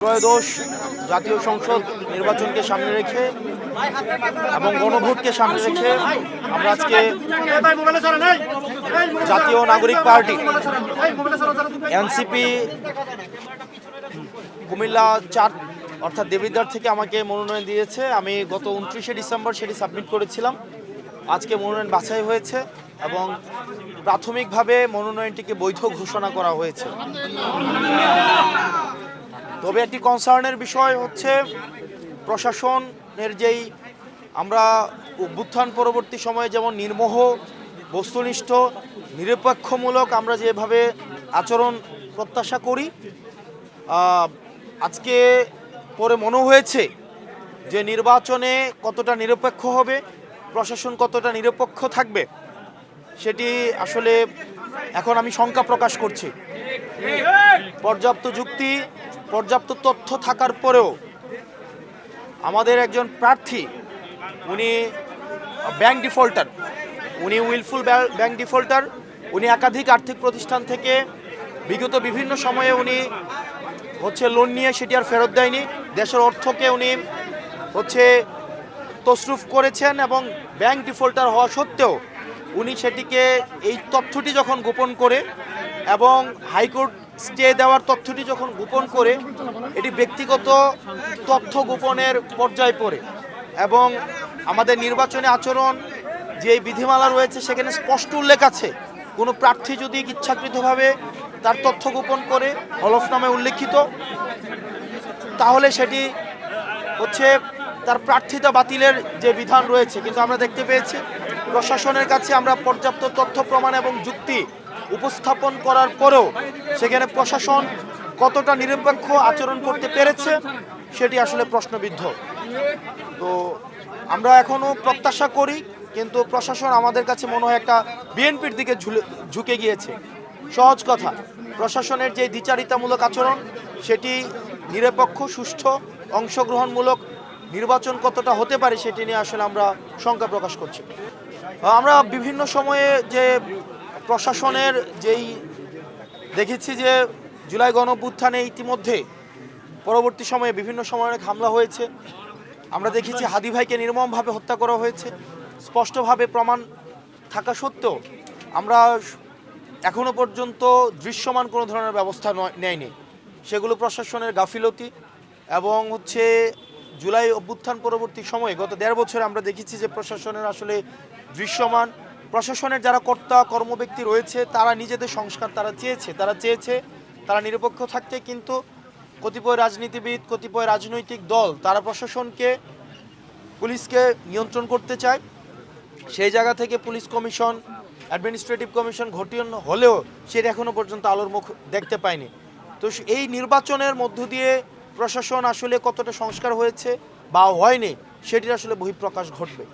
ত্রয়োদশ জাতীয় সংসদ নির্বাচনকে সামনে রেখে এবং গণভোটকে সামনে রেখে আমরা আজকে জাতীয় নাগরিক পার্টি এনসিপি কুমিল্লা ৪ অর্থাৎ দেবিদ্বার থেকে আমাকে মনোনয়ন দিয়েছে। আমি গত ২৯শে ডিসেম্বর সেটি সাবমিট করেছিলাম। আজকে মনোনয়ন বাছাই হয়েছে এবং প্রাথমিকভাবে মনোনয়নটিকে বৈধ ঘোষণা করা হয়েছে। তবে একটি কনসার্নের বিষয় হচ্ছে প্রশাসনের যেই আমরা অভ্যুত্থান পরবর্তী সময়ে যেমন নির্মোহ, বস্তুনিষ্ঠ, নিরপেক্ষমূলক আমরা যেভাবে আচরণ প্রত্যাশা করি, আজকে পরে মনে হয়েছে যে নির্বাচনে কতটা নিরপেক্ষ হবে, প্রশাসন কতটা নিরপেক্ষ থাকবে, সেটি আসলে এখন আমি শঙ্কা প্রকাশ করছি। পর্যাপ্ত যুক্তি, পর্যাপ্ত তথ্য থাকার পরেও আমাদের একজন প্রার্থী উনি ব্যাংক ডিফল্টার, উনি উইলফুল ব্যাংক ডিফল্টার, উনি একাধিক আর্থিক প্রতিষ্ঠান থেকে বিগত বিভিন্ন সময়ে উনি লোন নিয়ে সেটি আর ফেরত দেয়নি। দেশের অর্থকে উনি তছরুফ করেছেন এবং ব্যাংক ডিফল্টার হওয়া সত্ত্বেও উনি সেটিকে এই তথ্যটি যখন গোপন করে এবং হাইকোর্ট স্টে দেওয়ার তথ্যটি যখন গোপন করে এটি ব্যক্তিগত তথ্য গোপনের পর্যায়ে পড়ে এবং আমাদের নির্বাচনী আচরণ যে বিধিমালা রয়েছে সেখানে স্পষ্ট উল্লেখ আছে কোনো প্রার্থী যদি ইচ্ছাকৃতভাবে তার তথ্য গোপন করে হলফনামে উল্লেখিত, তাহলে সেটি তার প্রার্থিতা বাতিলের যে বিধান রয়েছে। কিন্তু আমরা দেখতে পেয়েছি প্রশাসনের কাছে আমরা পর্যাপ্ত তথ্য প্রমাণ এবং যুক্তি উপস্থাপন করার পরেও সেখানে প্রশাসন কতটা নিরপেক্ষ আচরণ করতে পেরেছে সেটি আসলে প্রশ্নবিদ্ধ। তো আমরা এখনও প্রত্যাশা করি, কিন্তু প্রশাসন আমাদের কাছে মনে হয় একটা বিএনপির দিকে ঝুঁকে গিয়েছে। সহজ কথা, প্রশাসনের যে দ্বিচারিতামূলক আচরণ সেটি নিরপেক্ষ, সুষ্ঠু, অংশগ্রহণমূলক নির্বাচন কতটা হতে পারে সেটি নিয়ে আসলে আমরা শঙ্কা প্রকাশ করছি। আমরা বিভিন্ন সময়ে যে প্রশাসনের যেই দেখেছি যে জুলাই গণঅভ্যুত্থানে ইতিমধ্যে পরবর্তী সময়ে বিভিন্ন সময়ে অনেক হামলা হয়েছে। আমরা দেখেছি হাদি ভাইকে নির্মমভাবে হত্যা করা হয়েছে। স্পষ্টভাবে প্রমাণ থাকা সত্ত্বেও আমরা এখনো পর্যন্ত দৃশ্যমান কোনো ধরনের ব্যবস্থা নেয়নি। সেগুলো প্রশাসনের গাফিলতি এবং জুলাই অভ্যুত্থান পরবর্তী সময়ে গত ১.৫ বছরে আমরা দেখেছি যে প্রশাসনের আসলে দৃশ্যমান প্রশাসনের যারা কর্তা কর্মব্যক্তি রয়েছে তারা নিজেদের সংস্কার তারা নিরপেক্ষ থাকতে, কিন্তু কতিপয় রাজনীতিবিদ, কতিপয় রাজনৈতিক দল তারা প্রশাসনকে, পুলিশকে নিয়ন্ত্রণ করতে চায়। সেই জায়গা থেকে পুলিশ কমিশন, অ্যাডমিনিস্ট্রেটিভ কমিশন গঠন হলেও সেটা এখনো পর্যন্ত আলোর মুখ দেখতে পায়নি। তো এই নির্বাচনের মধ্য দিয়ে প্রশাসন আসলে কতটা সংস্কার হয়েছে বা হয়নি সেটির আসলে বহিঃপ্রকাশ ঘটবে।